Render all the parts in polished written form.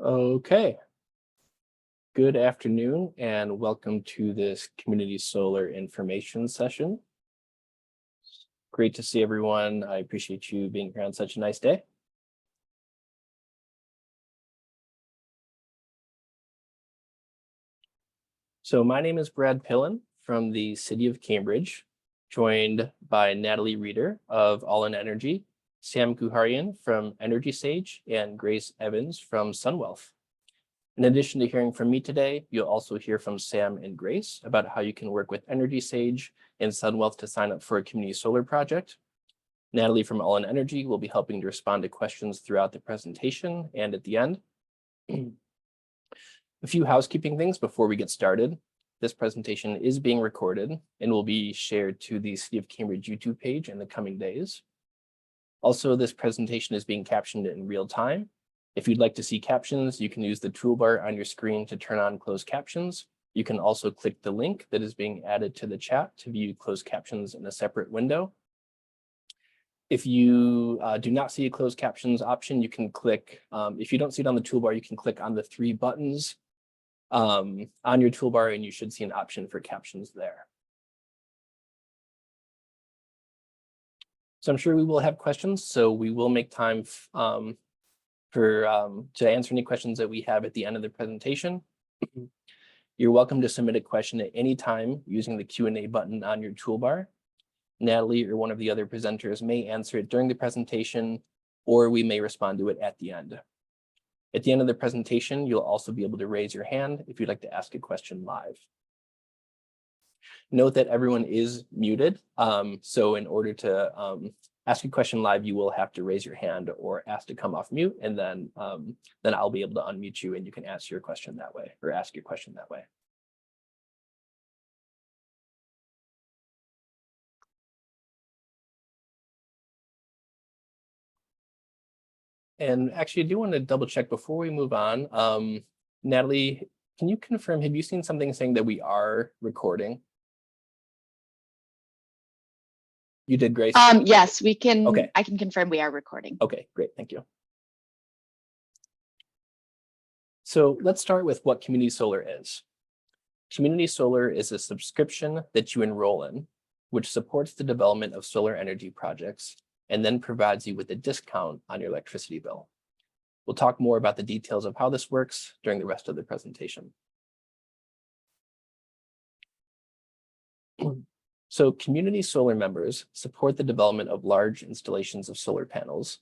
Okay, good afternoon and welcome to this community solar information session. Great to see everyone. I appreciate you being here on such a nice day. So my name is Brad Pillen from the city of Cambridge, joined by Natalie Reeder of All in Energy, Sam Kuharian from Energy Sage, and Grace Evans from Sunwealth. In addition to hearing from me today, you'll also hear from Sam and Grace about how you can work with Energy Sage and Sunwealth to sign up for a community solar project. Natalie from All in Energy will be helping to respond to questions throughout the presentation and at the end. A few housekeeping things before we get started. This presentation is being recorded and will be shared to the City of Cambridge YouTube page in the coming days. Also, this presentation is being captioned in real time. If you'd like to see captions, you can use the toolbar on your screen to turn on closed captions. You can also click the link that is being added to the chat to view closed captions in a separate window. If you do not see a closed captions option, you can click, if you don't see it on the toolbar, you can click on the three buttons on your toolbar and you should see an option for captions there. So I'm sure we will have questions, so we will make time to answer any questions that we have at the end of the presentation. You're welcome to submit a question at any time using the Q&A button on your toolbar. Natalie or one of the other presenters may answer it during the presentation, or we may respond to it at the end. At the end of the presentation, you'll also be able to raise your hand if you'd like to ask a question live. Note that everyone is muted, so in order to ask a question live, you will have to raise your hand or ask to come off mute, and then I'll be able to unmute you and you can ask your question that way, or ask your question that way. And actually, I do want to double check before we move on. Natalie, can you confirm, have you seen something saying that we are recording? You did, Grace? Yes, we can. Okay. I can confirm we are recording. Okay, great, thank you. So let's start with what community solar is. Community solar is a subscription that you enroll in, which supports the development of solar energy projects and then provides you with a discount on your electricity bill. We'll talk more about the details of how this works during the rest of the presentation. So community solar members support the development of large installations of solar panels,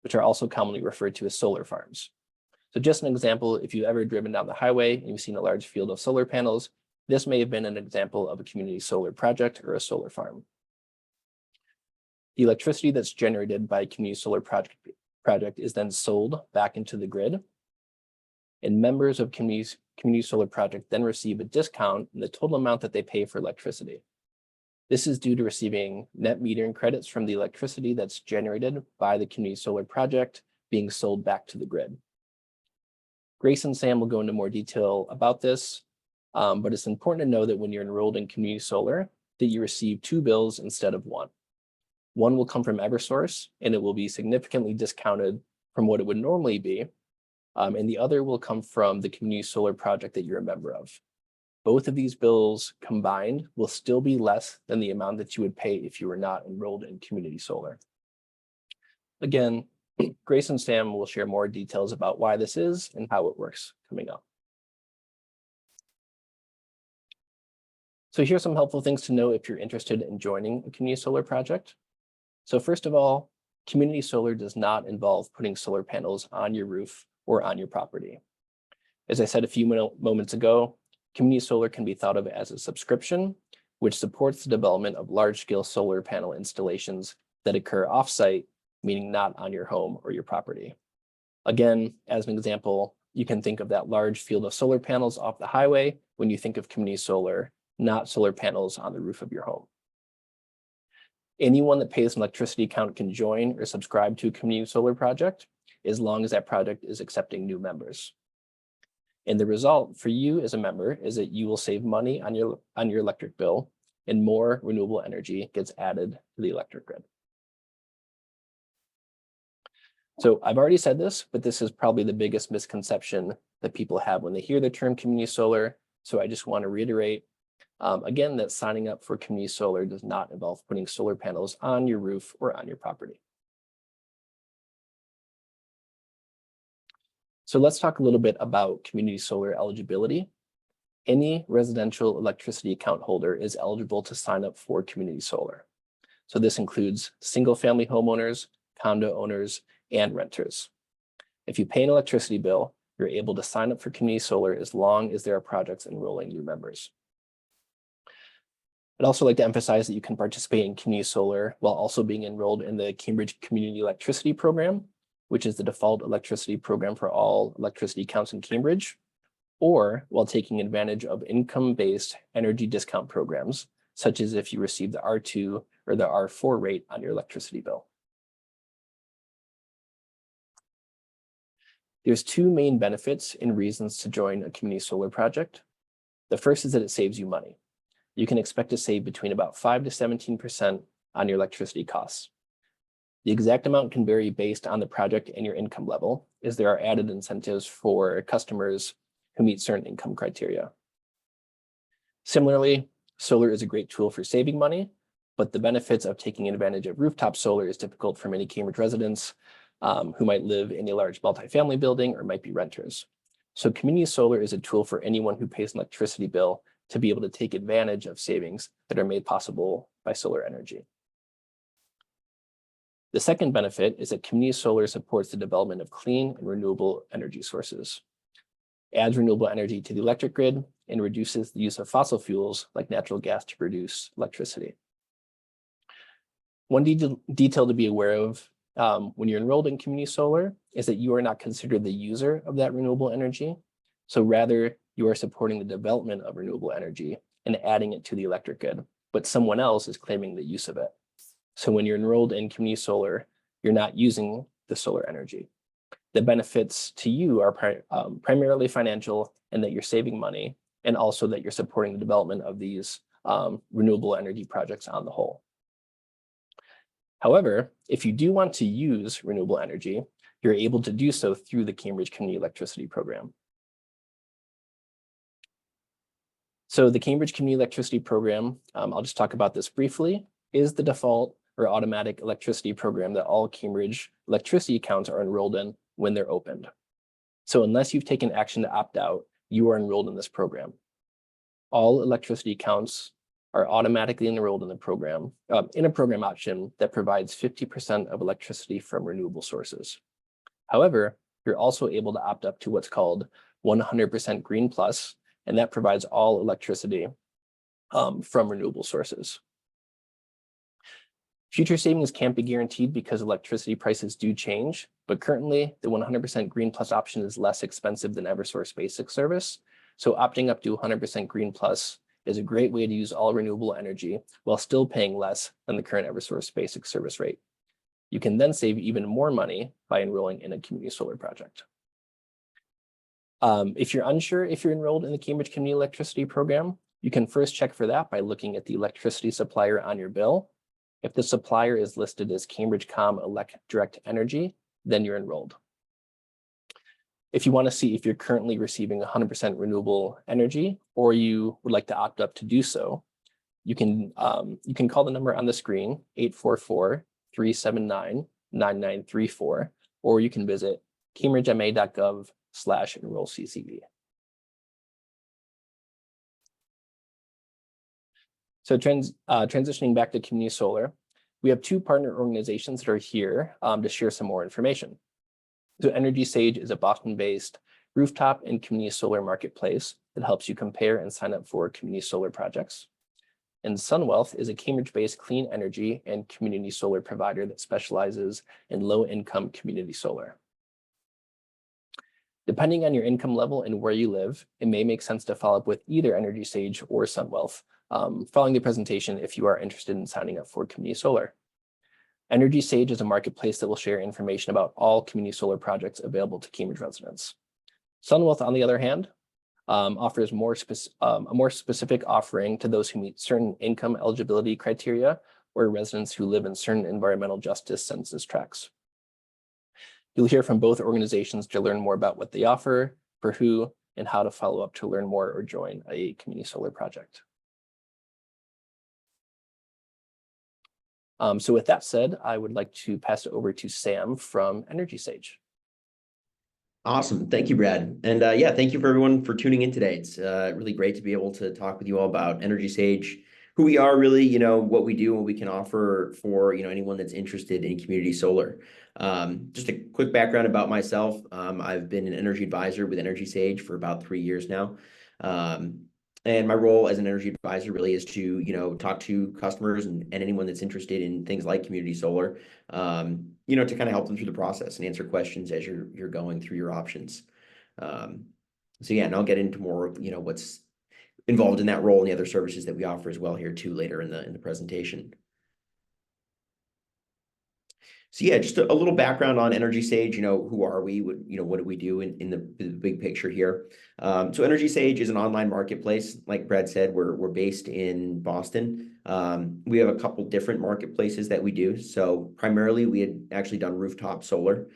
which are also commonly referred to as solar farms. So just an example, if you've ever driven down the highway and you've seen a large field of solar panels, this may have been an example of a community solar project or a solar farm. The electricity that's generated by a community solar project is then sold back into the grid. And members of community solar project then receive a discount in the total amount that they pay for electricity. This is due to receiving net metering credits from the electricity that's generated by the community solar project being sold back to the grid. Grace and Sam will go into more detail about this, but it's important to know that when you're enrolled in community solar, that you receive two bills instead of one. One will come from Eversource, and it will be significantly discounted from what it would normally be, and the other will come from the community solar project that you're a member of. Both of these bills combined will still be less than the amount that you would pay if you were not enrolled in community solar. Again, Grace and Sam will share more details about why this is and how it works coming up. So here's some helpful things to know if you're interested in joining a community solar project. So first of all, community solar does not involve putting solar panels on your roof or on your property. As I said a few moments ago, community solar can be thought of as a subscription, which supports the development of large-scale solar panel installations that occur off-site, meaning not on your home or your property. Again, as an example, you can think of that large field of solar panels off the highway when you think of community solar, not solar panels on the roof of your home. Anyone that pays an electricity account can join or subscribe to a community solar project, as long as that project is accepting new members. And the result for you as a member is that you will save money on your electric bill and more renewable energy gets added to the electric grid. So I've already said this, but this is probably the biggest misconception that people have when they hear the term community solar. So I just want to reiterate again that signing up for community solar does not involve putting solar panels on your roof or on your property. So let's talk a little bit about community solar eligibility. Any residential electricity account holder is eligible to sign up for community solar. So this includes single-family homeowners, condo owners, and renters. If you pay an electricity bill, you're able to sign up for community solar as long as there are projects enrolling new members. I'd also like to emphasize that you can participate in community solar while also being enrolled in the Cambridge Community Electricity Program, which is the default electricity program for all electricity accounts in Cambridge, or while taking advantage of income-based energy discount programs, such as if you receive the R2 or the R4 rate on your electricity bill. There's two main benefits and reasons to join a community solar project. The first is that it saves you money. You can expect to save between about 5 to 17% on your electricity costs. The exact amount can vary based on the project and your income level, as there are added incentives for customers who meet certain income criteria. Similarly, solar is a great tool for saving money, but the benefits of taking advantage of rooftop solar is difficult for many Cambridge residents who might live in a large multifamily building or might be renters. So community solar is a tool for anyone who pays an electricity bill to be able to take advantage of savings that are made possible by solar energy. The second benefit is that community solar supports the development of clean and renewable energy sources, adds renewable energy to the electric grid, and reduces the use of fossil fuels like natural gas to produce electricity. One detail to be aware of when you're enrolled in community solar is that you are not considered the user of that renewable energy. So rather, you are supporting the development of renewable energy and adding it to the electric grid, but someone else is claiming the use of it. So when you're enrolled in community solar, you're not using the solar energy. The benefits to you are primarily financial, and that you're saving money, and also that you're supporting the development of these renewable energy projects on the whole. However, if you do want to use renewable energy, you're able to do so through the Cambridge Community Electricity Program. So the Cambridge Community Electricity Program, I'll just talk about this briefly, is the default or automatic electricity program that all Cambridge electricity accounts are enrolled in when they're opened. So unless you've taken action to opt out, you are enrolled in this program. All electricity accounts are automatically enrolled in the program, in a program option that provides 50% of electricity from renewable sources. However, you're also able to opt up to what's called 100% Green Plus, and that provides all electricity from renewable sources. Future savings can't be guaranteed because electricity prices do change, but currently the 100% Green Plus option is less expensive than Eversource Basic service. So opting up to 100% Green Plus is a great way to use all renewable energy while still paying less than the current Eversource Basic service rate. You can then save even more money by enrolling in a community solar project. If you're unsure if you're enrolled in the Cambridge Community Electricity Program, you can first check for that by looking at the electricity supplier on your bill. If the supplier is listed as Cambridge Com Direct Energy, then you're enrolled. If you want to see if you're currently receiving 100% renewable energy, or you would like to opt up to do so, you can call the number on the screen, 844-379-9934, or you can visit cambridgema.gov/enrollCCE. So transitioning back to community solar, we have two partner organizations that are here to share some more information. So Energy Sage is a Boston-based rooftop and community solar marketplace that helps you compare and sign up for community solar projects. And SunWealth is a Cambridge-based clean energy and community solar provider that specializes in low-income community solar. Depending on your income level and where you live, it may make sense to follow up with either Energy Sage or SunWealth following the presentation if you are interested in signing up for community solar. Energy Sage is a marketplace that will share information about all community solar projects available to Cambridge residents. SunWealth, on the other hand, offers a more specific offering to those who meet certain income eligibility criteria or residents who live in certain environmental justice census tracts. You'll hear from both organizations to learn more about what they offer, for who, and how to follow up to learn more or join a community solar project. So with that said, I would like to pass it over to Sam from Energy Sage. Awesome. Thank you, Brad. And yeah, thank you for everyone for tuning in today. It's really great to be able to talk with you all about Energy Sage, who we are really, what we do and what we can offer for, anyone that's interested in community solar. Just a quick background about myself. I've been an energy advisor with Energy Sage for about 3 years now. And my role as an energy advisor really is to, talk to customers and anyone that's interested in things like community solar, to kind of help them through the process and answer questions as you're going through your options. So yeah, and I'll get into more of, what's involved in that role and the other services that we offer as well here too later in the presentation. So yeah, just a little background on Energy Sage. Who are we? What do we do in the big picture here? So Energy Sage is an online marketplace. Like Brad said, we're based in Boston. We have a couple different marketplaces that we do. So primarily, we had actually done rooftop solar.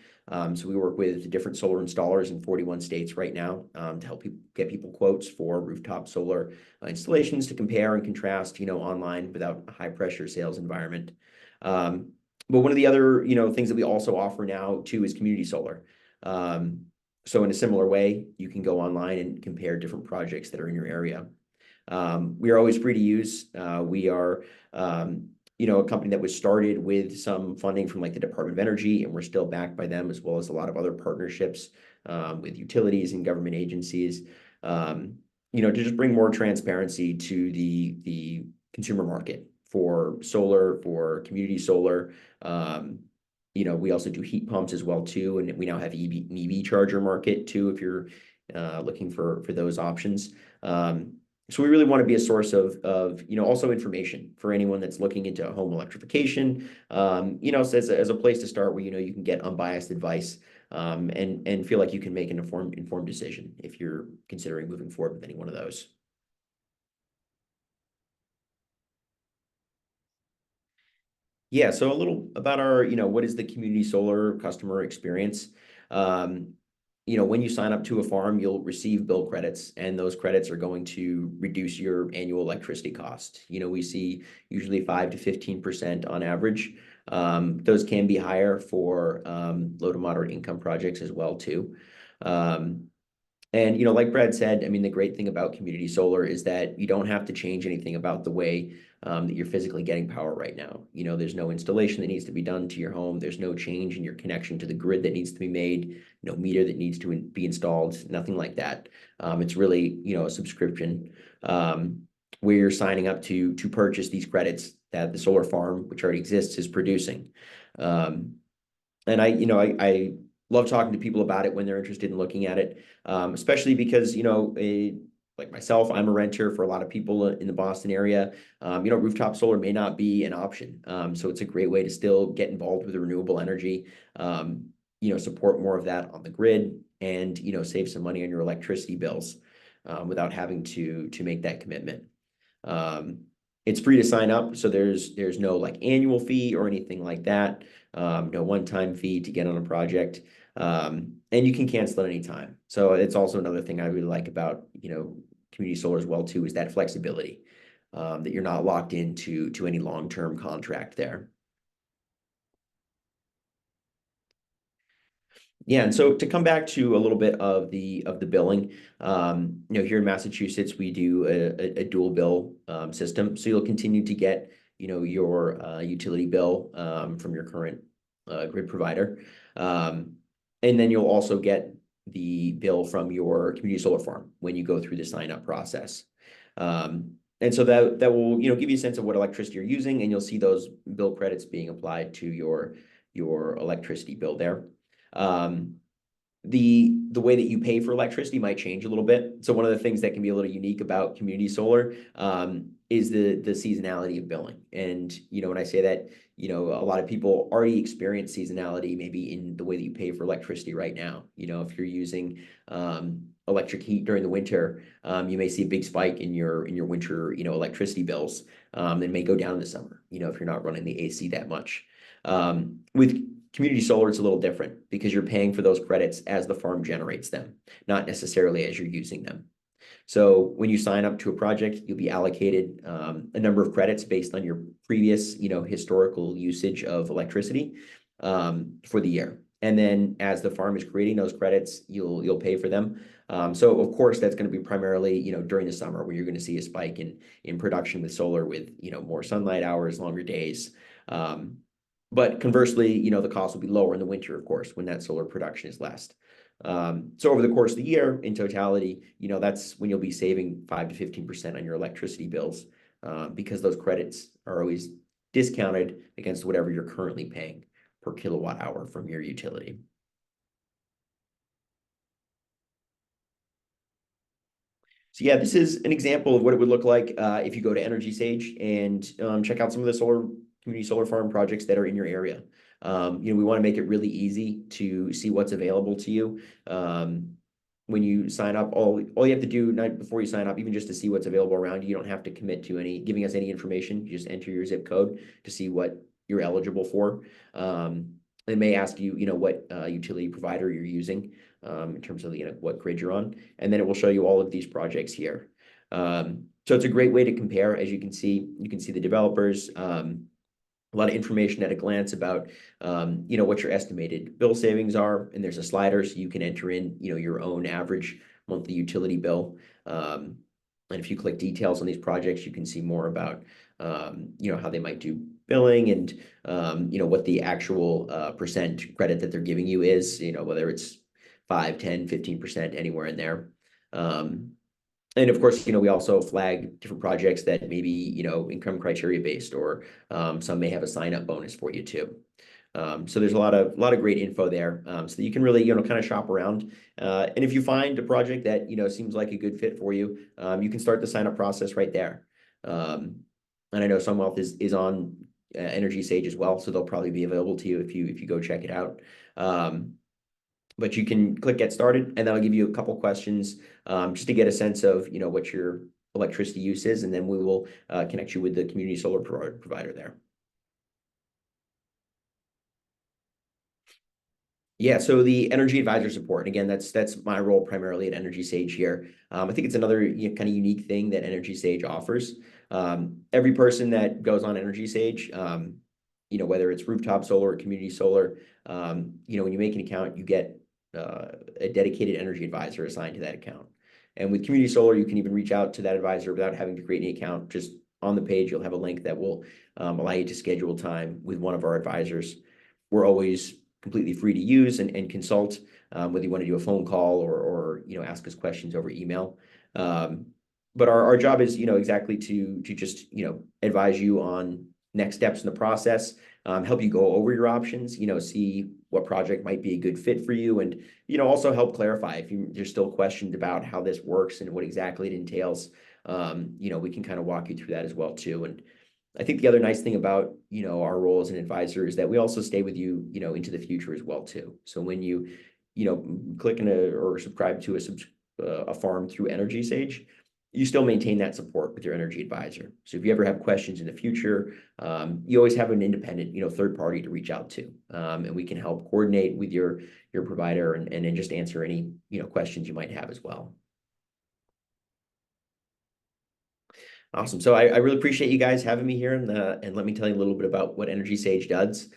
So we work with different solar installers in 41 states right now to help get people quotes for rooftop solar installations to compare and contrast, online without a high pressure sales environment. But one of the other, things that we also offer now too is community solar. So in a similar way, you can go online and compare different projects that are in your area. We are always free to use. We are, a company that was started with some funding from like the Department of Energy, and we're still backed by them as well as a lot of other partnerships with utilities and government agencies, to just bring more transparency to the consumer market for solar, for community solar. We also do heat pumps as well too, and we now have an EV charger market too if you're looking for those options. So we really want to be a source of also information for anyone that's looking into home electrification. As a place to start where you can get unbiased advice and feel like you can make an informed decision if you're considering moving forward with any one of those. Yeah, so a little about our, what is the community solar customer experience? When you sign up to a farm, you'll receive bill credits, and those credits are going to reduce your annual electricity cost. We see usually 5 to 15% on average. Those can be higher for low to moderate income projects as well too. And like Brad said, I mean, the great thing about community solar is that you don't have to change anything about the way that you're physically getting power right now. There's no installation that needs to be done to your home. There's no change in your connection to the grid that needs to be made, no meter that needs to be installed, nothing like that. It's really, a subscription where you're signing up to purchase these credits that the solar farm, which already exists, is producing. And I love talking to people about it when they're interested in looking at it, especially because, like myself, I'm a renter for a lot of people in the Boston area. Rooftop solar may not be an option. So it's a great way to still get involved with renewable energy, support more of that on the grid and, save some money on your electricity bills without having to make that commitment. It's free to sign up, so there's no like annual fee or anything like that. No one-time fee to get on a project. And you can cancel at any time. So it's also another thing I really like about, community solar as well too, is that flexibility, that you're not locked into any long-term contract there. Yeah, and so to come back to a little bit of the billing, here in Massachusetts, we do a dual bill system. So you'll continue to get, your utility bill from your current grid provider. And then you'll also get the bill from your community solar farm when you go through the sign-up process. And so that will, give you a sense of what electricity you're using, and you'll see those bill credits being applied to your electricity bill there. The way that you pay for electricity might change a little bit. So one of the things that can be a little unique about community solar is the seasonality of billing. And, when I say that, a lot of people already experience seasonality maybe in the way that you pay for electricity right now. If you're using electric heat during the winter, you may see a big spike in your winter, electricity bills. That may go down in the summer, if you're not running the AC that much. With Community solar, it's a little different because you're paying for those credits as the farm generates them, not necessarily as you're using them. So when you sign up to a project, you'll be allocated a number of credits based on your previous, historical usage of electricity for the year. And then as the farm is creating those credits, you'll pay for them. So of course, that's going to be primarily, during the summer where you're going to see a spike in production with solar with, more sunlight hours, longer days. But conversely, the cost will be lower in the winter, of course, when that solar production is less. So over the course of the year, in totality, that's when you'll be saving 5 to 15% on your electricity bills, because those credits are always discounted against whatever you're currently paying per kilowatt hour from your utility. So yeah, this is an example of what it would look like if you go to Energy Sage and check out some of the community solar farm projects that are in your area. We want to make it really easy to see what's available to you. When you sign up, all you have to do before you sign up, even just to see what's available around you, you don't have to commit to giving us any information. You just enter your zip code to see what you're eligible for. It may ask you, what utility provider you're using in terms of what grid you're on, and then it will show you all of these projects here. So it's a great way to compare. As you can see the developers. A lot of information at a glance about, what your estimated bill savings are. And there's a slider so you can enter in, your own average monthly utility bill. And if you click details on these projects, you can see more about, how they might do billing and, what the actual percent credit that they're giving you is, whether it's 5, 10, 15%, anywhere in there. And of course, we also flag different projects that maybe, income criteria based, or some may have a sign up bonus for you too. So there's a lot of great info there, so that you can really, kind of shop around. And if you find a project that, seems like a good fit for you, you can start the sign up process right there. And I know Sunwealth is on Energy Sage as well, so they'll probably be available to you if you go check it out. But you can click get started, and that'll give you a couple questions just to get a sense of what your electricity use is, and then we will connect you with the community solar provider there. Yeah, so the energy advisor support, again, that's my role primarily at Energy Sage here. I think it's another kind of unique thing that Energy Sage offers. Every person that goes on Energy Sage, whether it's rooftop solar or community solar, when you make an account, you get a dedicated energy advisor assigned to that account. And with community solar, you can even reach out to that advisor without having to create any account. Just on the page, you'll have a link that will allow you to schedule time with one of our advisors. We're always completely free to use and consult, whether you want to do a phone call or ask us questions over email. But our job is exactly to just advise you on next steps in the process, help you go over your options, see what project might be a good fit for you, and also help clarify if there's still questions about how this works and what exactly it entails. We can kind of walk you through that as well too. And I think the other nice thing about our role as an advisor is that we also stay with you into the future as well too. So when you click or subscribe to a farm through Energy Sage, you still maintain that support with your energy advisor. So if you ever have questions in the future, you always have an independent, third party to reach out to, and we can help coordinate with your provider and then just answer any questions you might have as well. Awesome. So I really appreciate you guys having me here, and let me tell you a little bit about what Energy Sage does.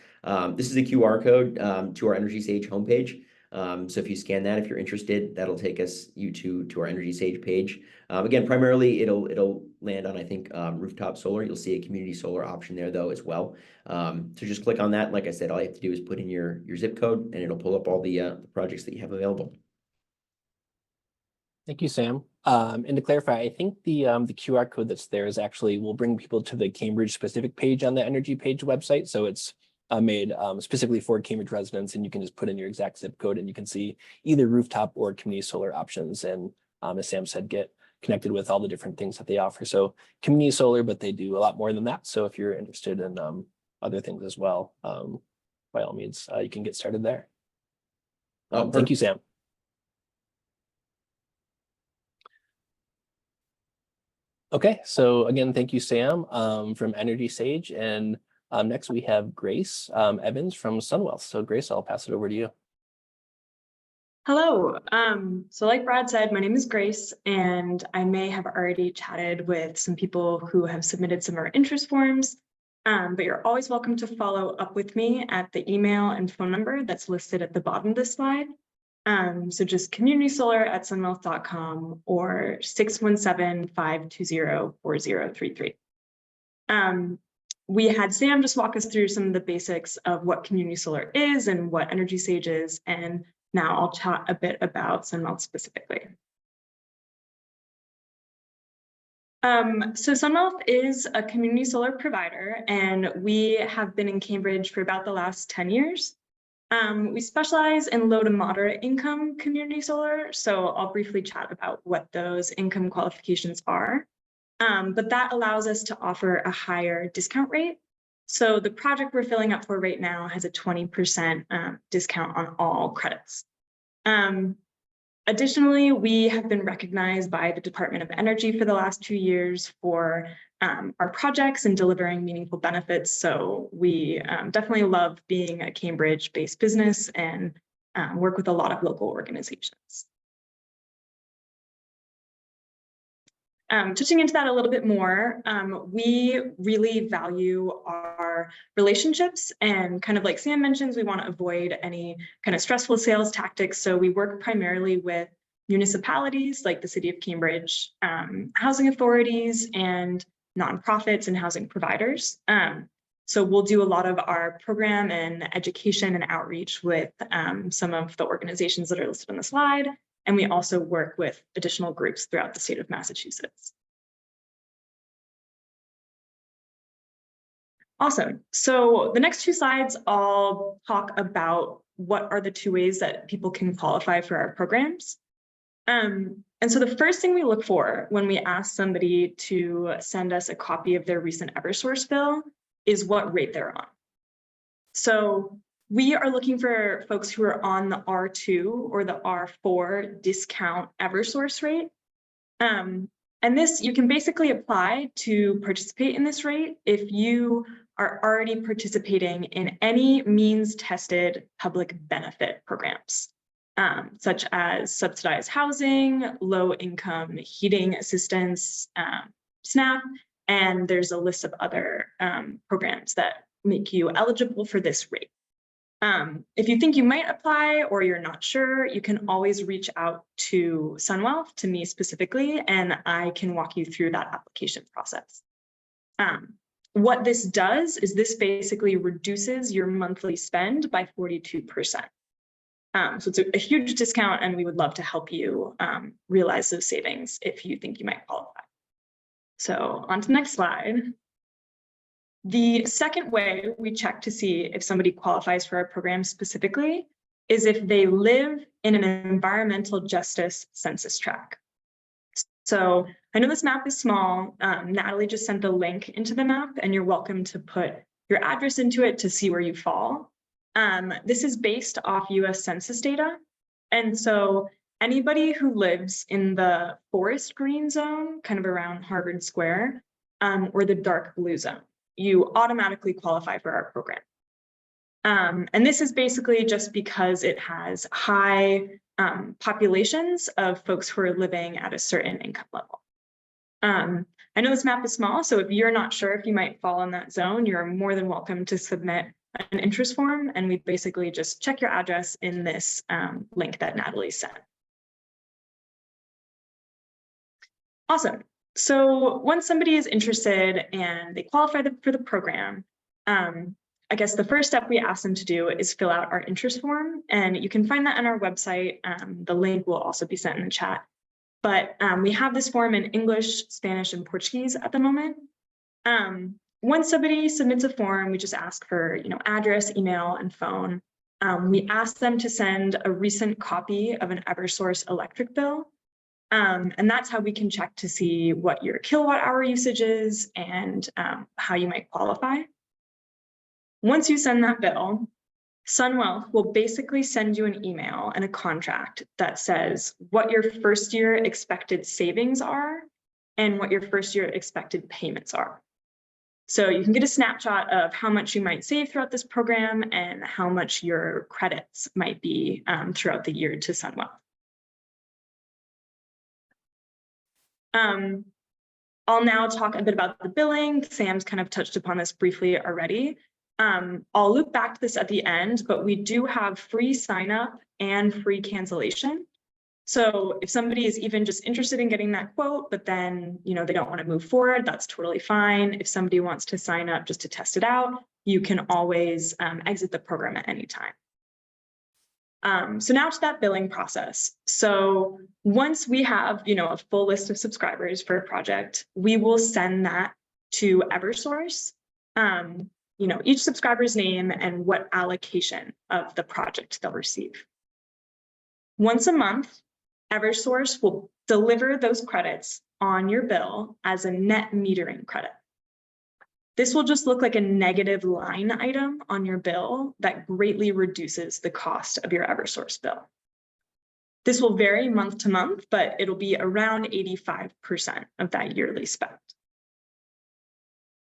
This is a QR code to our Energy Sage homepage. So if you scan that, if you're interested, that'll take you to our Energy Sage page. Again, primarily it'll land on, I think, rooftop solar. You'll see a community solar option there though as well. So just click on that. Like I said, all you have to do is put in your zip code, and it'll pull up all the projects that you have available. Thank you, Sam. And to clarify, I think the QR code that's there will bring people to the Cambridge specific page on the Energy Page website. So it's made specifically for Cambridge residents, and you can just put in your exact zip code and you can see either rooftop or community solar options. And as Sam said, get connected with all the different things that they offer. So community solar, but they do a lot more than that. So if you're interested in other things as well, by all means, you can get started there. Thank you, Sam. Okay, so again, thank you, Sam, from Energy Sage. And Next, we have Grace Evans from Sunwealth. So Grace, I'll pass it over to you. Hello. So like Brad said, my name is Grace, and I may have already chatted with some people who have submitted some of our interest forms, but you're always welcome to follow up with me at the email and phone number that's listed at the bottom of this slide. So just communitysolar@sunwealth.com or 617-520-4033. We had Sam just walk us through some of the basics of what community solar is and what Energy Sage is, and now I'll chat a bit about Sunwealth specifically. So Sunwealth is a community solar provider, and we have been in Cambridge for about the last 10 years. We specialize in low to moderate income community solar, so I'll briefly chat about what those income qualifications are. But that allows us to offer a higher discount rate. So the project we're filling up for right now has a 20% discount on all credits. Additionally, we have been recognized by the Department of Energy for the last 2 years for our projects and delivering meaningful benefits. So we definitely love being a Cambridge-based business and work with a lot of local organizations. Touching into that a little bit more, we really value our relationships, and kind of like Sam mentions, we want to avoid any kind of stressful sales tactics. So we work primarily with municipalities like the City of Cambridge, housing authorities, and nonprofits and housing providers. So we'll do a lot of our program and education and outreach with some of the organizations that are listed on the slide. And we also work with additional groups throughout the state of Massachusetts. Awesome. So the next 2 slides, I'll talk about what are the 2 ways that people can qualify for our programs. And so the first thing we look for when we ask somebody to send us a copy of their recent Eversource bill is what rate they're on. So we are looking for folks who are on the R2 or the R4 discount Eversource rate. And this, you can basically apply to participate in this rate if you are already participating in any means-tested public benefit programs, such as subsidized housing, low-income heating assistance, SNAP, and there's a list of other programs that make you eligible for this rate. If you think you might apply or you're not sure, you can always reach out to Sunwealth, to me specifically, and I can walk you through that application process. What this does is this basically reduces your monthly spend by 42%. So it's a huge discount, and we would love to help you realize those savings if you think you might qualify. So on to the next slide. The second way we check to see if somebody qualifies for our program specifically is if they live in an environmental justice census tract. So I know this map is small. Natalie just sent the link into the map, and you're welcome to put your address into it to see where you fall. This is based off US Census data. And so anybody who lives in the forest green zone, kind of around Harvard Square, or the dark blue zone, you automatically qualify for our program. And this is basically just because it has high populations of folks who are living at a certain income level. I know this map is small, so if you're not sure if you might fall in that zone, you're more than welcome to submit an interest form, and we basically just check your address in this link that Natalie sent. Awesome. So once somebody is interested and they qualify for the program, I guess the first step we ask them to do is fill out our interest form, and you can find that on our website. The link will also be sent in the chat. But we have this form in English, Spanish, and Portuguese at the moment. Once somebody submits a form, we just ask for address, email, and phone. We ask them to send a recent copy of an Eversource electric bill. And that's how we can check to see what your kilowatt hour usage is and how you might qualify. Once you send that bill, Sunwealth will basically send you an email and a contract that says what your first year expected savings are and what your first year expected payments are. So you can get a snapshot of how much you might save throughout this program and how much your credits might be throughout the year to Sunwell. I'll now talk a bit about the billing. Sam's kind of touched upon this briefly already. I'll loop back to this at the end, but we do have free sign up and free cancellation. So if somebody is even just interested in getting that quote, but then, you know, they don't want to move forward, that's totally fine. If somebody wants to sign up just to test it out, you can always exit the program at any time. So now to that billing process. So once we have, you know, a full list of subscribers for a project, we will send that to Eversource, you know, each subscriber's name and what allocation of the project they'll receive. Once a month, Eversource will deliver those credits on your bill as a net metering credit. This will just look like a negative line item on your bill that greatly reduces the cost of your Eversource bill. This will vary month to month, but it'll be around 85% of that yearly spend.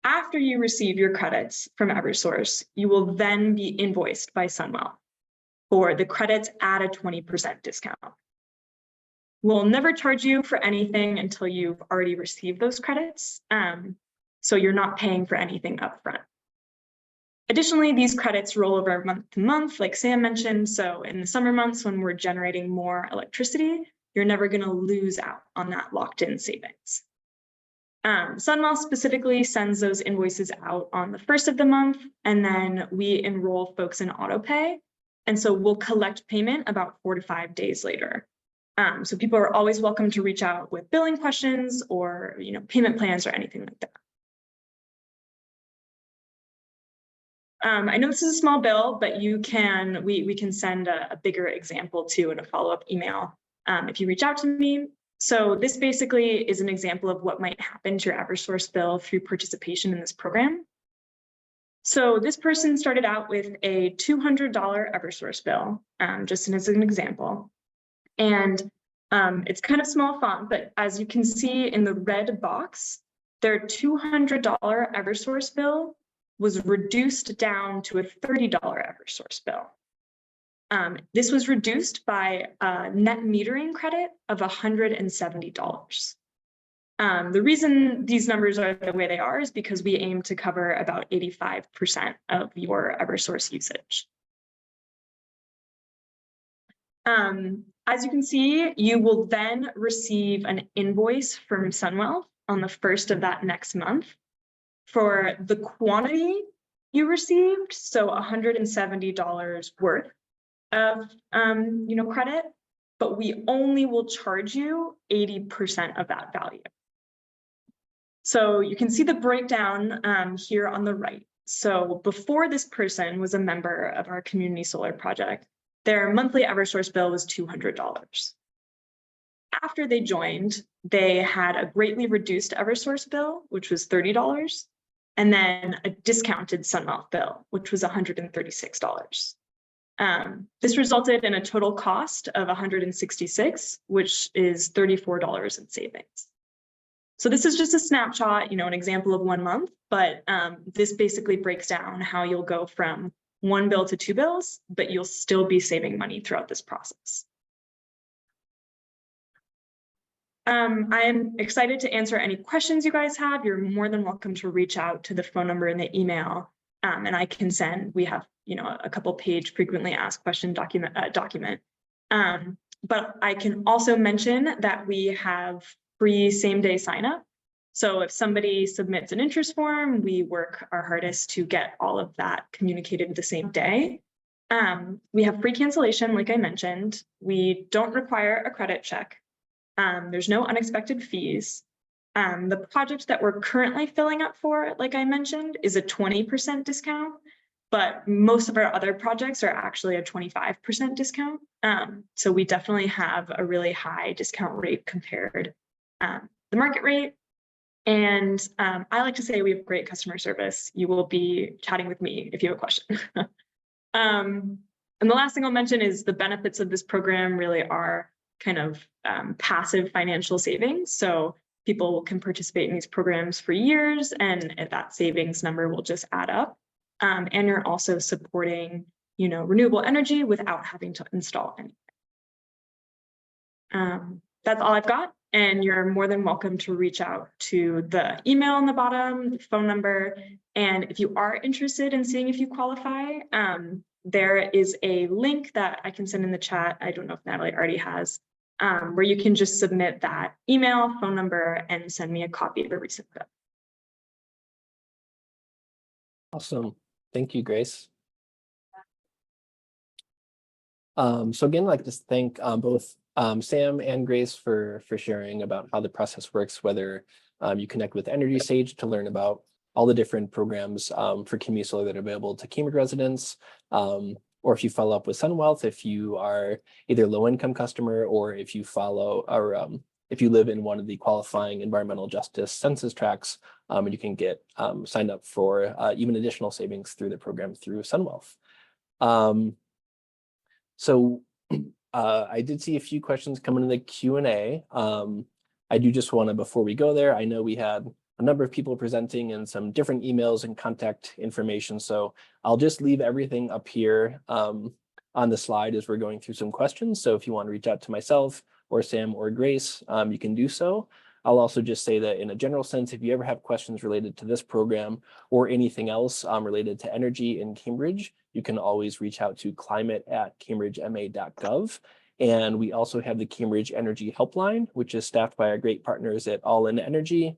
After you receive your credits from Eversource, you will then be invoiced by Sunwell for the credits at a 20% discount. We'll never charge you for anything until you've already received those credits. So you're not paying for anything upfront. Additionally, these credits roll over month to month, like Sam mentioned. So in the summer months when we're generating more electricity, you're never going to lose out on that locked in savings. Sunwell specifically sends those invoices out on the first of the month, and then we enroll folks in autopay. And so we'll collect payment about 4 to 5 days later. So people are always welcome to reach out with billing questions or, you know, payment plans or anything like that. I know this is a small bill, but you can, we can send a bigger example too in a follow-up email if you reach out to me. So this basically is an example of what might happen to your Eversource bill through participation in this program. So this person started out with a $200 Eversource bill, just as an example. And it's kind of small font, but as you can see in the red box, their $200 Eversource bill was reduced down to a $30 Eversource bill. This was reduced by a net metering credit of $170. The reason these numbers are the way they are is because we aim to cover about 85% of your Eversource usage. As you can see, you will then receive an invoice from Sunwell on the first of that next month for the quantity you received, so $170 worth of you know, credit, but we only will charge you 80% of that value. So you can see the breakdown here on the right. So before this person was a member of our community solar project, their monthly Eversource bill was $200. After they joined, they had a greatly reduced Eversource bill, which was $30, and then a discounted Sunwell bill, which was $136. This resulted in a total cost of $166, which is $34 in savings. So this is just a snapshot, you know, an example of 1 month, but this basically breaks down how you'll go from 1 bill to 2 bills, but you'll still be saving money throughout this process. I am excited to answer any questions you guys have. You're more than welcome to reach out to the phone number in the email, and I can send, we have, you know, a couple page frequently asked question document. But I can also mention that we have free same-day sign-up. So if somebody submits an interest form, we work our hardest to get all of that communicated the same day. We have free cancellation, like I mentioned. We don't require a credit check. There's no unexpected fees. The project that we're currently filling up for, like I mentioned, is a 20% discount, but most of our other projects are actually a 25% discount. So we definitely have a really high discount rate compared to the market rate. And I like to say we have great customer service. You will be chatting with me if you have a question. And the last thing I'll mention is the benefits of this program really are kind of passive financial savings. So people can participate in these programs for years, and that savings number will just add up. And you're also supporting, renewable energy without having to install anything. That's all I've got. And you're more than welcome to reach out to the email on the bottom, the phone number. And if you are interested in seeing if you qualify, there is a link that I can send in the chat. I don't know if Natalie already has, where you can just submit that email, phone number, and send me a copy of a recent bill. Awesome. Thank you, Grace. So again, I'd like to thank both Sam and Grace for sharing about how the process works, whether you connect with Energy Sage to learn about all the different programs for community solar that are available to Cambridge residents, or if you follow up with SunWealth, if you are either low-income customer, or if you follow, or if you live in one of the qualifying environmental justice census tracts, and you can get signed up for even additional savings through the program through SunWealth. So I did see a few questions coming in the Q&A. I do just want to, before we go there, I know we had a number of people presenting and some different emails and contact information. So I'll just leave everything up here on the slide as we're going through some questions. So if you want to reach out to myself or Sam or Grace, you can do so. I'll also just say that in a general sense, if you ever have questions related to this program or anything else related to energy in Cambridge, you can always reach out to climate@cambridgema.gov. And we also have the Cambridge Energy Helpline, which is staffed by our great partners at All In Energy.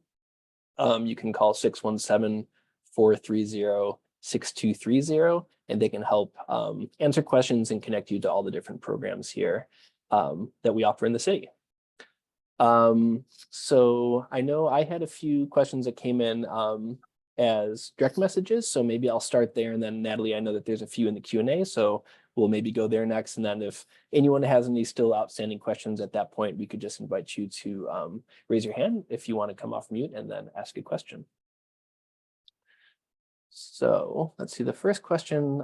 You can call 617-430-6230, and they can help answer questions and connect you to all the different programs here that we offer in the city. So I know I had a few questions that came in as direct messages, so maybe I'll start there, and then Natalie, I know that there's a few in the Q&A, so we'll maybe go there next, and then if anyone has any still outstanding questions at that point, we could just invite you to raise your hand if you want to come off mute and then ask a question. So let's see, the first question,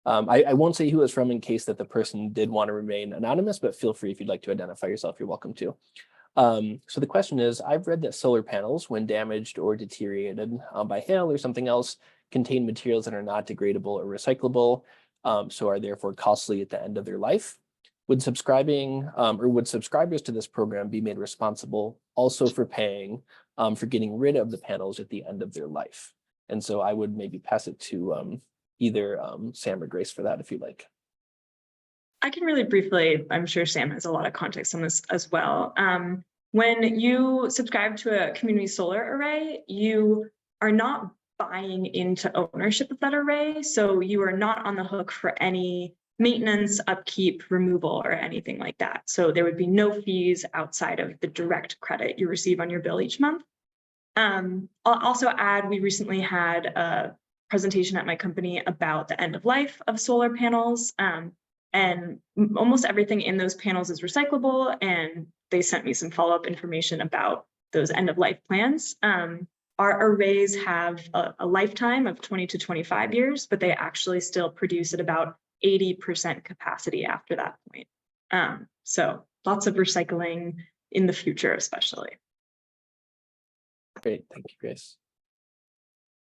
I won't say who it's from in case that the person did want to remain anonymous, but feel free if you'd like to identify yourself, you're welcome to. So the question is, I've read that solar panels, when damaged or deteriorated by hail or something else, contain materials that are not degradable or recyclable, so are therefore costly at the end of their life. Would subscribers to this program be made responsible also for paying for getting rid of the panels at the end of their life? And so I would maybe pass it to either Sam or Grace for that if you'd like. I can really briefly, I'm sure Sam has a lot of context on this as well. When you subscribe to a community solar array, you are not buying into ownership of that array. So you are not on the hook for any maintenance, upkeep, removal, or anything like that. So there would be no fees outside of the direct credit you receive on your bill each month. I'll also add, we recently had a presentation at my company about the end of life of solar panels. And almost everything in those panels is recyclable, and they sent me some follow-up information about those end-of-life plans. Our arrays have a lifetime of 20 to 25 years, but they actually still produce at about 80% capacity after that point. So lots of recycling in the future, especially. Great, thank you, Grace.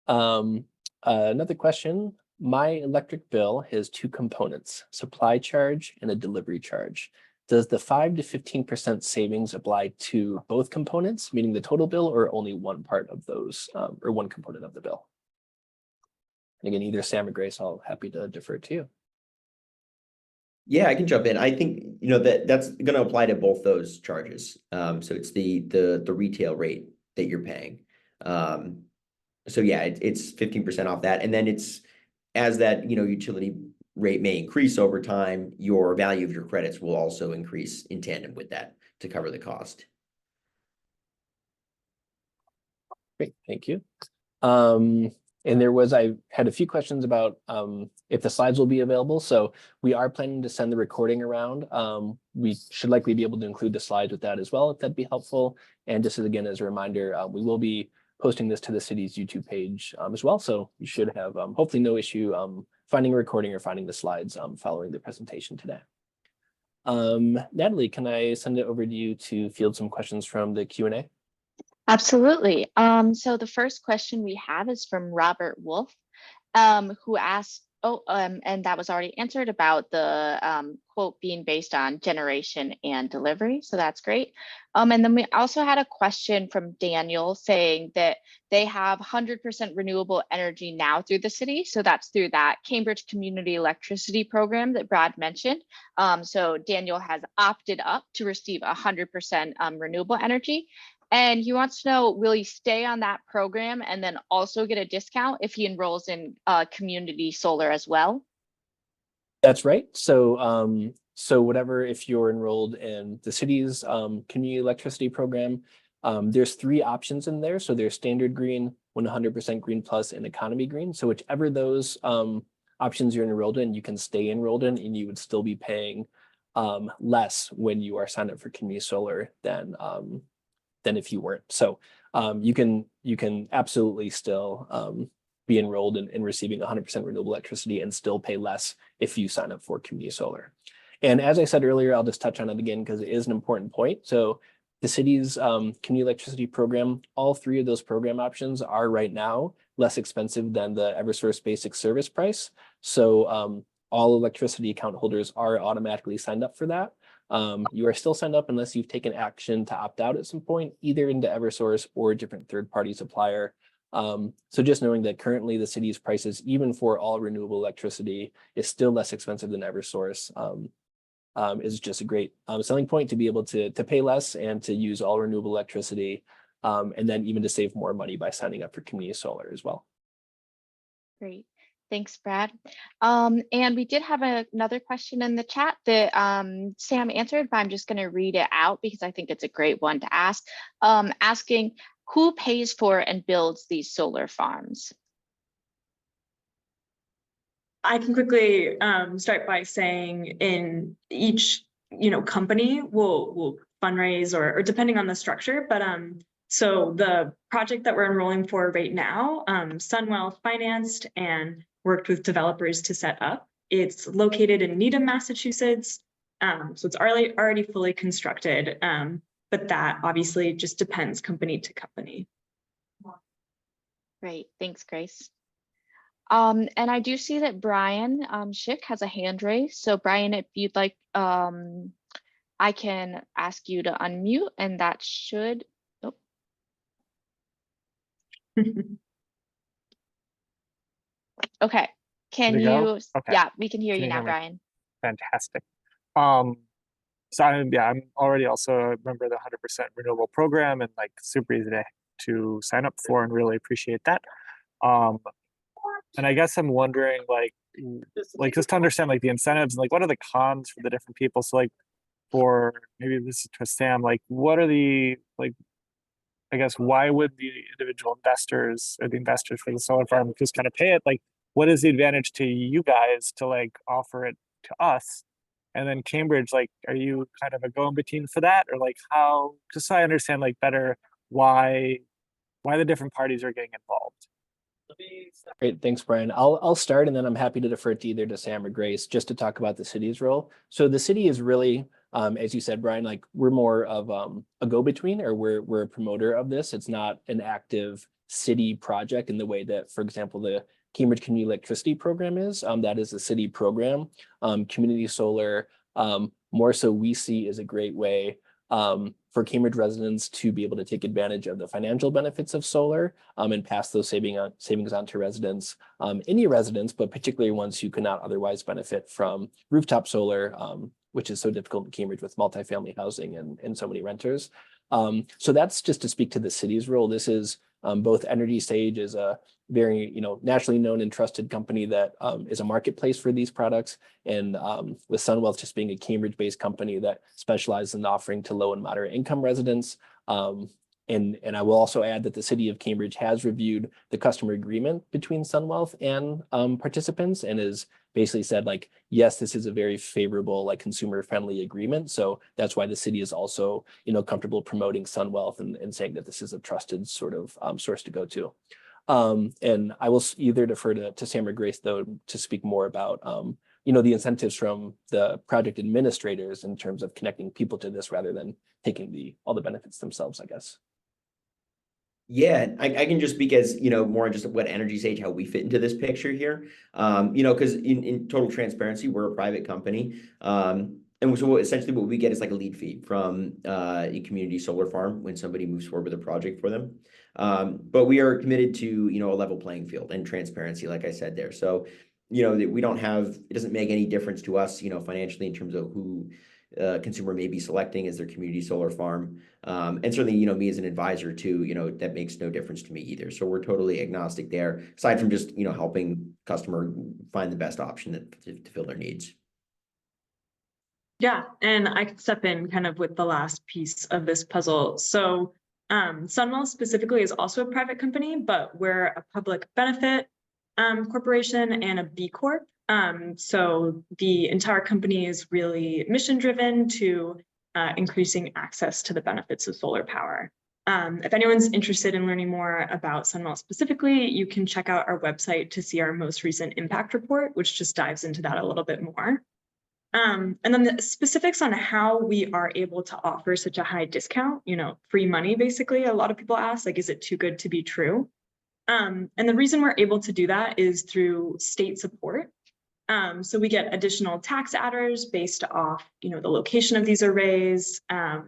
Another question. My electric bill has two components, supply charge and a delivery charge. Does the 5 to 15% savings apply to both components, meaning the total bill, or only one part of those, or one component of the bill? And again, either Sam or Grace, I'll happy to defer to you. Yeah, I can jump in. I think that's going to apply to both those charges. So it's the retail rate that you're paying. So yeah, it's 15% off that, and then it's as that utility rate may increase over time, your value of your credits will also increase in tandem with that to cover the cost. Great, thank you. And I had a few questions about if the slides will be available. So we are planning to send the recording around. We should likely be able to include the slides with that as well, if that'd be helpful. And just as a reminder, we will be posting this to the city's YouTube page as well. So you should have hopefully no issue finding a recording or finding the slides following the presentation today. Natalie, can I send it over to you to field some questions from the Q&A? Absolutely. So the first question we have is from Robert Wolf, who asked, and that was already answered about the quote being based on generation and delivery. So that's great. And then we also had a question from Daniel saying that they have 100% renewable energy now through the city. So that's through that Cambridge Community Electricity Program that Brad mentioned. So Daniel has opted up to receive 100% renewable energy. And he wants to know, will he stay on that program and then also get a discount if he enrolls in community solar as well? That's right. So, whatever, if you're enrolled in the city's community electricity program, there's 3 options in there. So there's standard green, 100% green plus, and economy green. So whichever those options you're enrolled in, you can stay enrolled in, and you would still be paying less when you are signed up for community solar than if you weren't. So you can absolutely still be enrolled in receiving 100% renewable electricity and still pay less if you sign up for community solar. And as I said earlier, I'll just touch on it again because it is an important point. So the city's community electricity program, all 3 of those program options are right now less expensive than the Eversource basic service price. So all electricity account holders are automatically signed up for that. You are still signed up unless you've taken action to opt out at some point, either into Eversource or a different third-party supplier. So just knowing that currently the city's prices, even for all renewable electricity, is still less expensive than Eversource, is just a great selling point to be able to pay less and to use all renewable electricity, and then even to save more money by signing up for community solar as well. Great. Thanks, Brad. And we did have another question in the chat that Sam answered, but I'm just going to read it out because I think it's a great one to ask. Asking, who pays for and builds these solar farms? I can quickly start by saying in each company will fundraise or depending on the structure, but so the project that we're enrolling for right now, Sunwealth financed and worked with developers to set up. It's located in Needham, Massachusetts. So it's already fully constructed, but that obviously just depends company to company. Great, thanks, Grace. And I do see that Brian Schick has a hand raised. So Brian, if you'd like, I can ask you to unmute, and that should. Oh. Okay. Can you? Okay. Yeah, we can hear Can you you now, hear me? Brian. Fantastic. So I'm already also a member of the 100% renewable program and like super easy to sign up for and really appreciate that. And I guess I'm wondering like just to understand like the incentives and like what are the cons for the different people. So like for maybe this is to Sam, like what are the like I guess why would the individual investors or the investors for the solar farm just kind of pay it? Like what is the advantage to you guys to like offer it to us? And then Cambridge, like, are you kind of a go-in-between for that? Or like how, just so I understand like better why the different parties are getting involved. Great, thanks, Brian. I'll start, and then I'm happy to defer to either to Sam or Grace just to talk about the city's role. So the city is really, as you said, Brian, like we're more of a go-between, or we're a promoter of this. It's not an active city project in the way that, for example, the Cambridge Community Electricity Program is. That is a city program. Community solar, more so we see is a great way for Cambridge residents to be able to take advantage of the financial benefits of solar and pass those savings on to residents, any residents, but particularly ones who could not otherwise benefit from rooftop solar, which is so difficult in Cambridge with multifamily housing and so many renters. So that's just to speak to the city's role. This is both Energy Sage is a very nationally known and trusted company that is a marketplace for these products, and with Sunwealth just being a Cambridge-based company that specializes in offering to low and moderate income residents. And I will also add that the city of Cambridge has reviewed the customer agreement between Sunwealth and participants, and has basically said like, yes, this is a very favorable, like consumer-friendly agreement. So that's why the city is also comfortable promoting Sunwealth and saying that this is a trusted sort of source to go to. And I will either defer to Sam or Grace though to speak more about the incentives from the project administrators in terms of connecting people to this rather than taking all the benefits themselves, I guess. Yeah, I can just speak as, more just what Energy Sage, how we fit into this picture here. Because in total transparency, we're a private company. And so essentially what we get is like a lead fee from a community solar farm when somebody moves forward with a project for them. But we are committed to, a level playing field and transparency, like I said there. So, that we don't have, it doesn't make any difference to us, financially in terms of who consumer may be selecting as their community solar farm. And certainly, me as an advisor too, that makes no difference to me either. So we're totally agnostic there, aside from just, helping customer find the best option to fill their needs. Yeah, and I can step in kind of with the last piece of this puzzle. So Sunwell specifically is also a private company, but we're a public benefit corporation and a B Corp. So the entire company is really mission driven to increasing access to the benefits of solar power. If anyone's interested in learning more about Sunwell specifically, you can check out our website to see our most recent impact report, which just dives into that a little bit more. And then the specifics on how we are able to offer such a high discount, free money, basically, a lot of people ask, like, is it too good to be true? And the reason we're able to do that is through state support. So we get additional tax adders based off, the location of these arrays,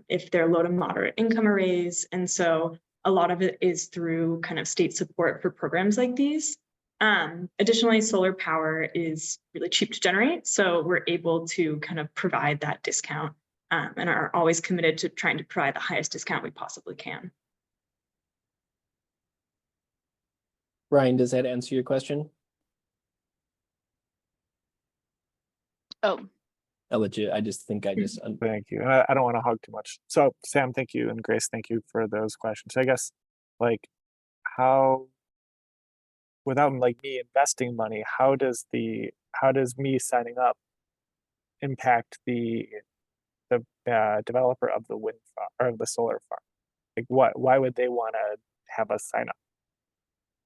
if they're low to moderate income arrays. And so a lot of it is through kind of state support for programs like these. Additionally, solar power is really cheap to generate. So we're able to kind of provide that discount and are always committed to trying to provide the highest discount we possibly can. Ryan, does that answer your question? Oh, I'll let you, I just. Thank you. I don't want to hog too much. So Sam, thank you. And Grace, thank you for those questions. I guess, like, how, without like me investing money, how does me signing up impact the developer of the wind farm or of the solar farm? Like, why would they want to have us sign up?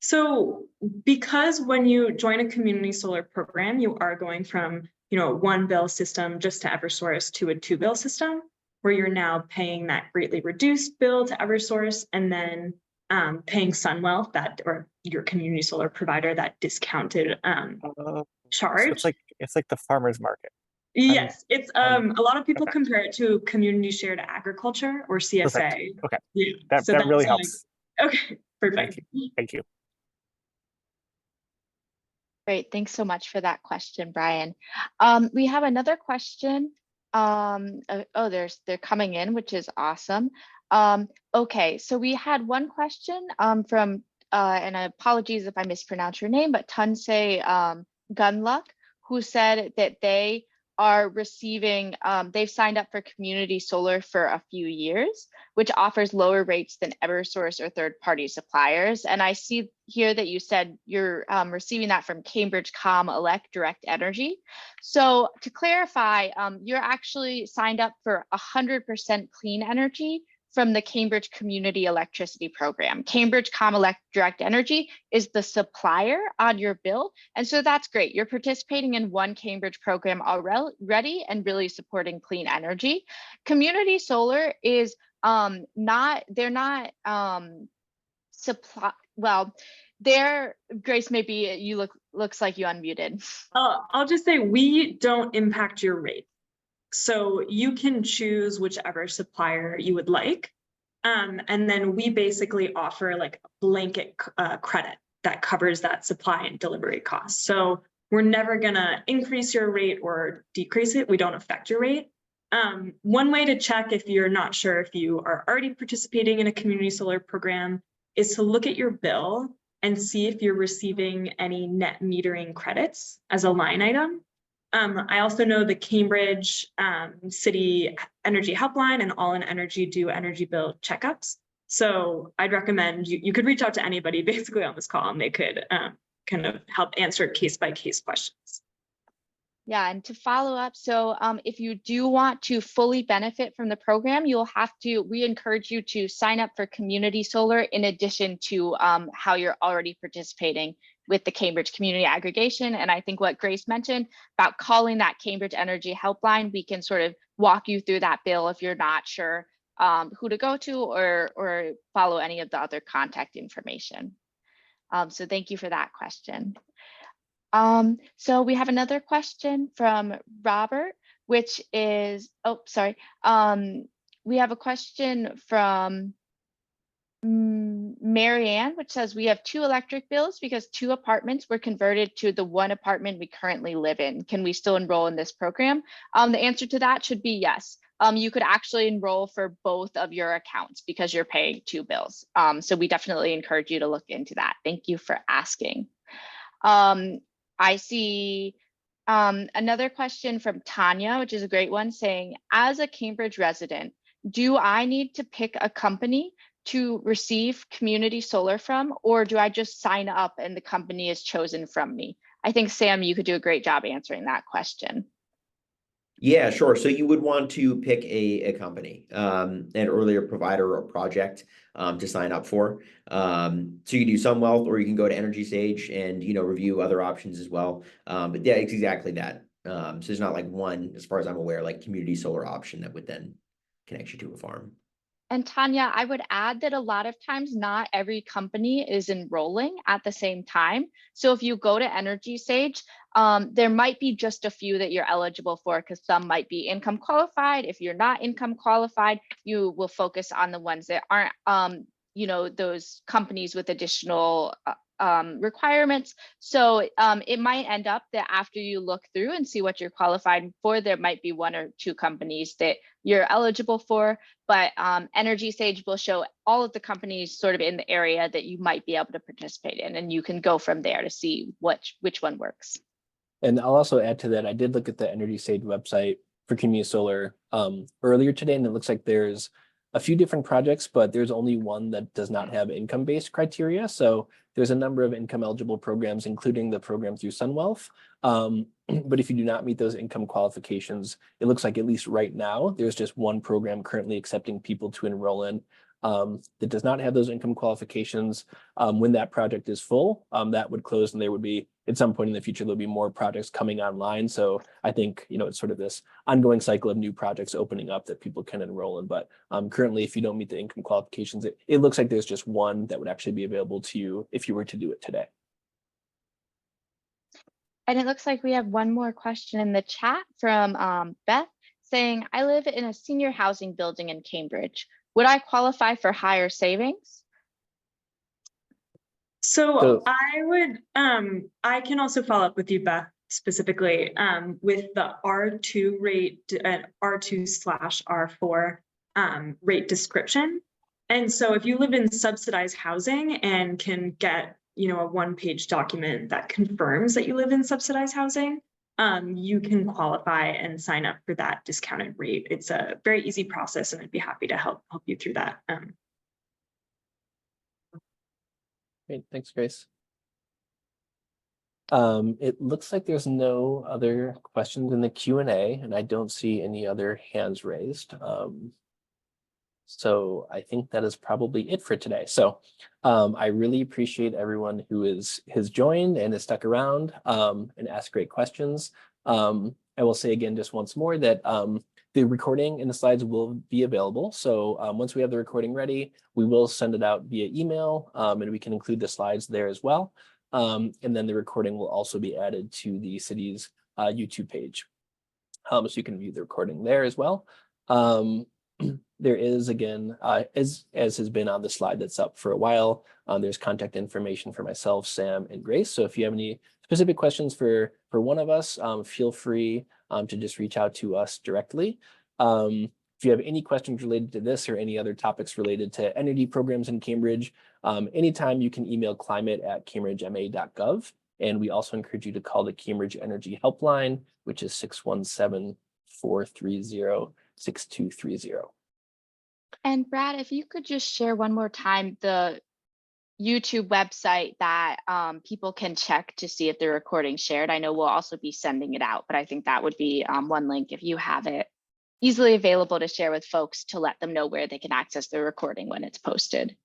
So because when you join a community solar program, you are going from, one bill system just to Eversource to a 2-bill system, where you're now paying that greatly reduced bill to Eversource and then paying Sunwell, or your community solar provider, that discounted charge. So it's like the farmer's market. Yes, it's a lot of people compare it to community shared agriculture or CSA. Perfect. Okay, yeah. that really helps. Okay, perfect. Thank you. great. Thanks so much for that question, Brian. We have another question. They're coming in, which is awesome. Okay, so we had one question from, and apologies if I mispronounce your name, but Tunsay Gunluck, who said that they are receiving, they've signed up for community solar for a few years, which offers lower rates than Eversource or third-party suppliers. And I see here that you said you're receiving that from Cambridge Elect Direct Energy. So to clarify, you're actually signed up for 100% clean energy from the Cambridge Community Electricity Program. Cambridge Elect Direct Energy is the supplier on your bill. And so that's great. You're participating in one Cambridge program already and really supporting clean energy. Community solar is Grace, maybe you looks like you unmuted. I'll just say we don't impact your rate. So you can choose whichever supplier you would like. And then we basically offer like a blanket credit that covers that supply and delivery cost. So we're never gonna increase your rate or decrease it. We don't affect your rate. One way to check if you're not sure if you are already participating in a community solar program is to look at your bill and see if you're receiving any net metering credits as a line item. I also know the Cambridge City Energy Helpline and All in Energy do energy bill checkups. So I'd recommend you could reach out to anybody basically on this call and they could kind of help answer case-by-case questions. Yeah, and to follow up, so if you do want to fully benefit from the program, we encourage you to sign up for community solar in addition to how you're already participating with the Cambridge Community Aggregation. And I think what Grace mentioned about calling that Cambridge Energy helpline, we can sort of walk you through that bill if you're not sure who to go to or follow any of the other contact information. So thank you for that question. So we have another question from Robert, which is, oh, sorry. We have a question from Marianne, which says we have 2 electric bills because 2 apartments were converted to the 1 apartment we currently live in. Can we still enroll in this program? The answer to that should be yes. You could actually enroll for both of your accounts because you're paying 2 bills. So we definitely encourage you to look into that. Thank you for asking. I see another question from Tanya, which is a great one, saying, as a Cambridge resident, do I need to pick a company to receive community solar from, or do I just sign up and the company is chosen from me? I think, Sam, you could do a great job answering that question. Yeah, sure. So you would want to pick a company, an earlier provider or project to sign up for. So you can do SunWealth, or you can go to Energy Sage and review other options as well. But yeah, it's exactly that. So there's not like one, as far as I'm aware, like community solar option that would then connect you to a farm. And Tanya, I would add that a lot of times not every company is enrolling at the same time. So if you go to Energy Sage, there might be just a few that you're eligible for because some might be income qualified. If you're not income qualified, you will focus on the ones that aren't, those companies with additional requirements. So it might end up that after you look through and see what you're qualified for, there might be 1 or 2 companies that you're eligible for, but Energy Sage will show all of the companies sort of in the area that you might be able to participate in, and you can go from there to see which one works. And I'll also add to that, I did look at the Energy Sage website for community solar earlier today, and it looks like there's a few different projects, but there's only one that does not have income-based criteria. So there's a number of income eligible programs, including the program through SunWealth. But if you do not meet those income qualifications, it looks like at least right now, there's just one program currently accepting people to enroll in that does not have those income qualifications. When that project is full, that would close, and there would be, at some point in the future, there'll be more projects coming online. So I think, it's sort of this ongoing cycle of new projects opening up that people can enroll in. But currently, if you don't meet the income qualifications, it looks like there's just one that would actually be available to you if you were to do it today. And it looks like we have one more question in the chat from Beth saying, I live in a senior housing building in Cambridge. Would I qualify for higher savings? So I would, I can also follow up with you, Beth, specifically with the R2 rate and R2/R4 rate description. And so if you live in subsidized housing and can get, a 1-page document that confirms that you live in subsidized housing, you can qualify and sign up for that discounted rate. It's a very easy process, and I'd be happy to help you through that. Great, thanks, Grace. It looks like there's no other questions in the Q&A, and I don't see any other hands raised. So I think that is probably it for today. So I really appreciate everyone who has joined and has stuck around and asked great questions. I will say again, just once more, that the recording and the slides will be available. So once we have the recording ready, we will send it out via email, and we can include the slides there as well. And then the recording will also be added to the city's YouTube page. So you can view the recording there as well. There is, again, as has been on the slide that's up for a while, there's contact information for myself, Sam, and Grace. So if you have any specific questions for one of us, feel free to just reach out to us directly. If you have any questions related to this or any other topics related to energy programs in Cambridge, anytime you can email climate@cambridgema.gov. And we also encourage you to call the Cambridge Energy Helpline, which is 617-430-6230. And Brad, if you could just share one more time the YouTube website that people can check to see if the recording shared. I know we'll also be sending it out, but I think that would be one link if you have it easily available to share with folks to let them know where they can access the recording when it's posted.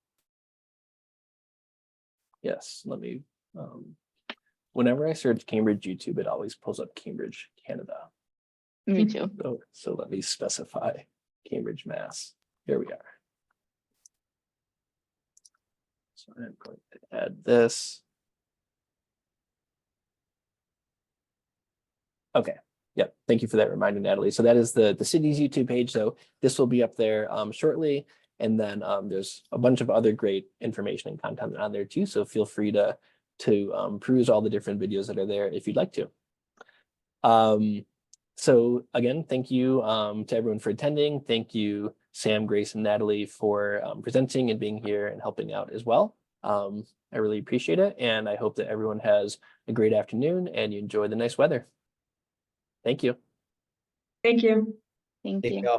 Yes, let me Whenever I search Cambridge YouTube, it always pulls up Cambridge, Canada. Me too. So let me specify Cambridge, Mass. Here we are. So I'm going to add this. Okay. Yep. Thank you for that reminder, Natalie. So that is the city's YouTube page. So this will be up there shortly. And then there's a bunch of other great information and content on there too. So feel free to peruse all the different videos that are there if you'd like to. So again, thank you to everyone for attending. Thank you, Sam, Grace, and Natalie for presenting and being here and helping out as well. I really appreciate it. And I hope that everyone has a great afternoon and you enjoy the nice weather. Thank you. Thank you. Thank Thank you. y'all.